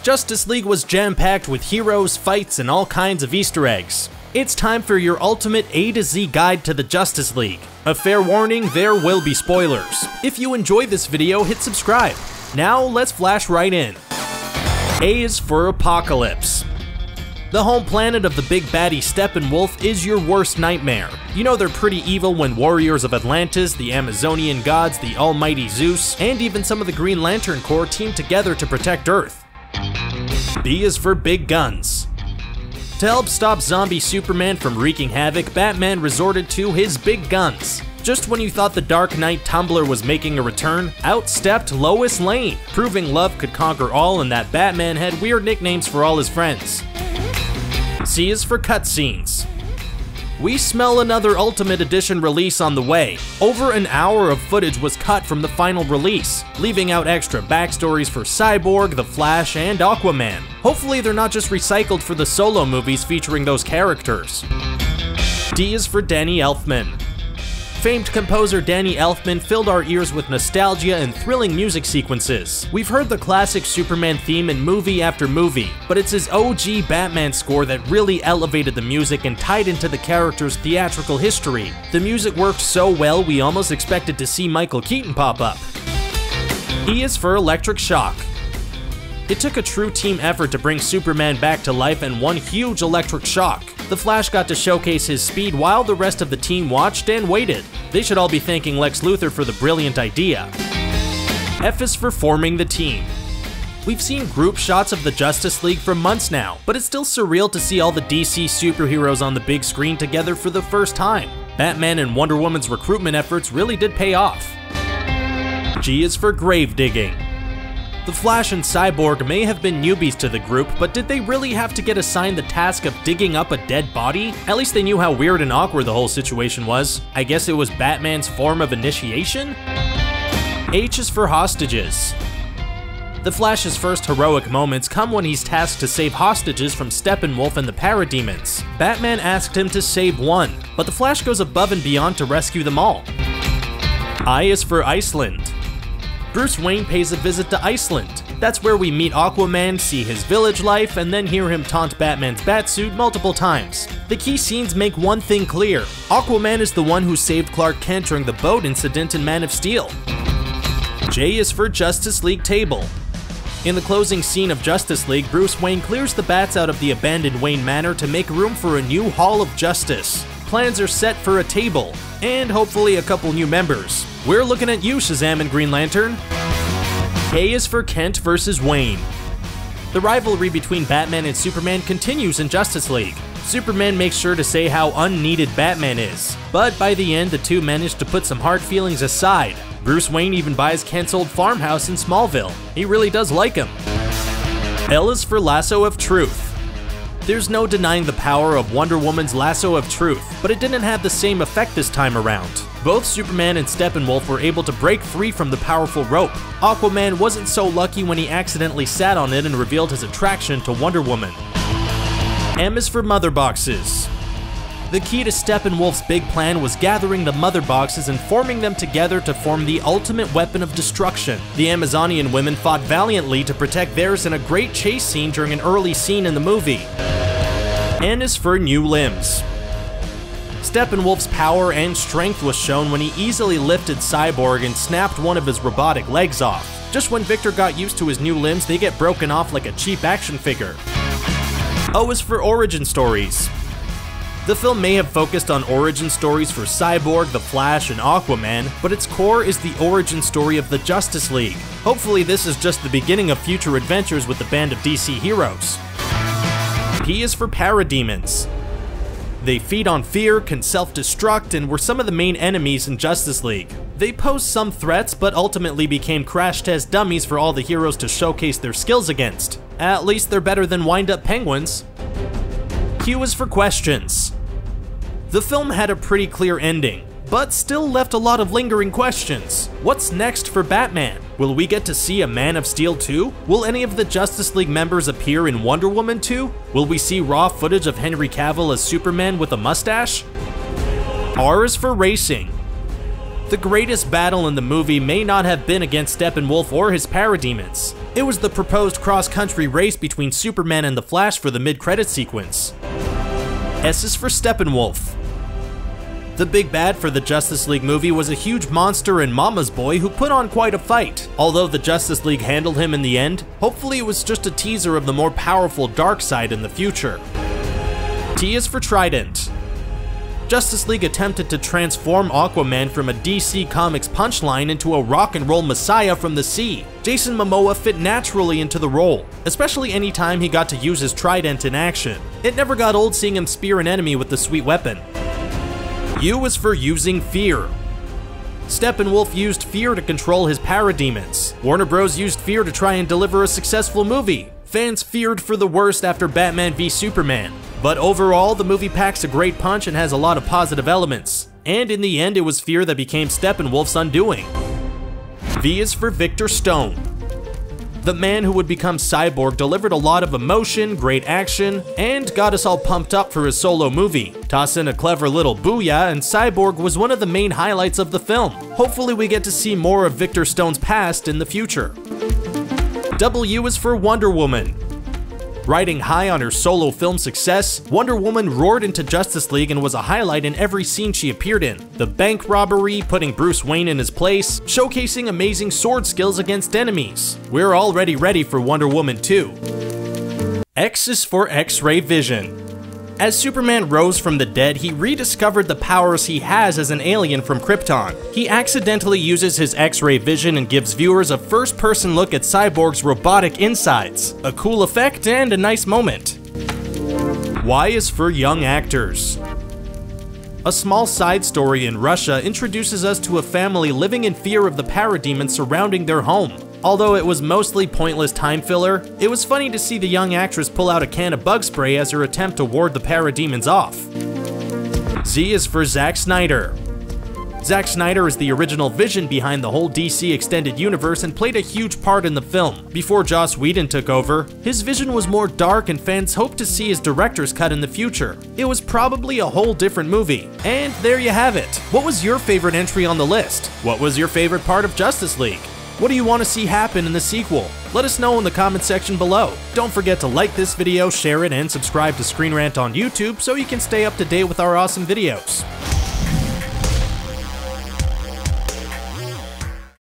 Justice League was jam-packed with heroes, fights, and all kinds of Easter eggs. It's time for your ultimate A to Z guide to the Justice League. A fair warning, there will be spoilers. If you enjoyed this video, hit subscribe. Now let's flash right in. A is for Apokolips. The home planet of the big baddie Steppenwolf is your worst nightmare. You know they're pretty evil when warriors of Atlantis, the Amazonian gods, the almighty Zeus, and even some of the Green Lantern Corps team together to protect Earth. B is for big guns. To help stop zombie Superman from wreaking havoc, Batman resorted to his big guns. Just when you thought the Dark Knight Tumbler was making a return, out stepped Lois Lane, proving love could conquer all and that Batman had weird nicknames for all his friends. C is for cutscenes. We smell another Ultimate Edition release on the way. Over an hour of footage was cut from the final release, leaving out extra backstories for Cyborg, The Flash, and Aquaman. Hopefully they're not just recycled for the solo movies featuring those characters. D is for Danny Elfman. Famed composer Danny Elfman filled our ears with nostalgia and thrilling music sequences. We've heard the classic Superman theme in movie after movie, but it's his OG Batman score that really elevated the music and tied into the character's theatrical history. The music worked so well we almost expected to see Michael Keaton pop up. E is for Electric Shock. It took a true team effort to bring Superman back to life and one huge electric shock. The Flash got to showcase his speed while the rest of the team watched and waited. They should all be thanking Lex Luthor for the brilliant idea. F is for forming the team. We've seen group shots of the Justice League for months now, but it's still surreal to see all the DC superheroes on the big screen together for the first time. Batman and Wonder Woman's recruitment efforts really did pay off. G is for grave digging. The Flash and Cyborg may have been newbies to the group, but did they really have to get assigned the task of digging up a dead body? At least they knew how weird and awkward the whole situation was. I guess it was Batman's form of initiation? H is for hostages. The Flash's first heroic moments come when he's tasked to save hostages from Steppenwolf and the Parademons. Batman asked him to save one, but the Flash goes above and beyond to rescue them all. I is for Iceland. Bruce Wayne pays a visit to Iceland. That's where we meet Aquaman, see his village life, and then hear him taunt Batman's batsuit multiple times. The key scenes make one thing clear. Aquaman is the one who saved Clark Kent during the boat incident in Man of Steel. J is for Justice League table. In the closing scene of Justice League, Bruce Wayne clears the bats out of the abandoned Wayne Manor to make room for a new Hall of Justice. Plans are set for a table, and hopefully a couple new members. We're looking at you, Shazam and Green Lantern. K is for Kent versus Wayne. The rivalry between Batman and Superman continues in Justice League. Superman makes sure to say how unneeded Batman is, but by the end the two manage to put some hard feelings aside. Bruce Wayne even buys Kent's old farmhouse in Smallville. He really does like him. L is for Lasso of Truth. There's no denying the power of Wonder Woman's Lasso of Truth, but it didn't have the same effect this time around. Both Superman and Steppenwolf were able to break free from the powerful rope. Aquaman wasn't so lucky when he accidentally sat on it and revealed his attraction to Wonder Woman. M is for Mother Boxes. The key to Steppenwolf's big plan was gathering the Mother Boxes and forming them together to form the ultimate weapon of destruction. The Amazonian women fought valiantly to protect theirs in a great chase scene during an early scene in the movie. N is for New Limbs. Steppenwolf's power and strength was shown when he easily lifted Cyborg and snapped one of his robotic legs off. Just when Victor got used to his new limbs, they get broken off like a cheap action figure. O is for Origin Stories. The film may have focused on origin stories for Cyborg, The Flash, and Aquaman, but its core is the origin story of the Justice League. Hopefully this is just the beginning of future adventures with the band of DC heroes. P is for Parademons. They feed on fear, can self-destruct, and were some of the main enemies in Justice League. They posed some threats, but ultimately became crash test dummies for all the heroes to showcase their skills against. At least they're better than wind-up penguins. Q is for questions. The film had a pretty clear ending, but still left a lot of lingering questions. What's next for Batman? Will we get to see a Man of Steel 2? Will any of the Justice League members appear in Wonder Woman 2? Will we see raw footage of Henry Cavill as Superman with a mustache? R is for racing. The greatest battle in the movie may not have been against Steppenwolf or his parademons. It was the proposed cross-country race between Superman and the Flash for the mid-credit sequence. S is for Steppenwolf. The big bad for the Justice League movie was a huge monster and mama's boy who put on quite a fight. Although the Justice League handled him in the end, hopefully it was just a teaser of the more powerful Darkseid in the future. T is for Trident. Justice League attempted to transform Aquaman from a DC Comics punchline into a rock and roll messiah from the sea. Jason Momoa fit naturally into the role, especially anytime he got to use his trident in action. It never got old seeing him spear an enemy with the sweet weapon. U is for using fear. Steppenwolf used fear to control his parademons. Warner Bros. Used fear to try and deliver a successful movie. Fans feared for the worst after Batman v Superman. But overall, the movie packs a great punch and has a lot of positive elements. And in the end, it was fear that became Steppenwolf's undoing. V is for Victor Stone. The man who would become Cyborg delivered a lot of emotion, great action, and got us all pumped up for his solo movie. Toss in a clever little booyah, and Cyborg was one of the main highlights of the film. Hopefully we get to see more of Victor Stone's past in the future. W is for Wonder Woman. Riding high on her solo film success, Wonder Woman roared into Justice League and was a highlight in every scene she appeared in. The bank robbery, putting Bruce Wayne in his place, showcasing amazing sword skills against enemies. We're already ready for Wonder Woman 2. X is for X-ray vision. As Superman rose from the dead, he rediscovered the powers he has as an alien from Krypton. He accidentally uses his X-ray vision and gives viewers a first-person look at Cyborg's robotic insides. A cool effect and a nice moment. Y is for young actors. A small side story in Russia introduces us to a family living in fear of the parademons surrounding their home. Although it was mostly pointless time filler, it was funny to see the young actress pull out a can of bug spray as her attempt to ward the parademons off. Z is for Zack Snyder. Zack Snyder is the original vision behind the whole DC extended universe and played a huge part in the film. Before Joss Whedon took over, his vision was more dark and fans hoped to see his director's cut in the future. It was probably a whole different movie. And there you have it. What was your favorite entry on the list? What was your favorite part of Justice League? What do you want to see happen in the sequel? Let us know in the comment section below. Don't forget to like this video, share it, and subscribe to Screen Rant on YouTube so you can stay up to date with our awesome videos.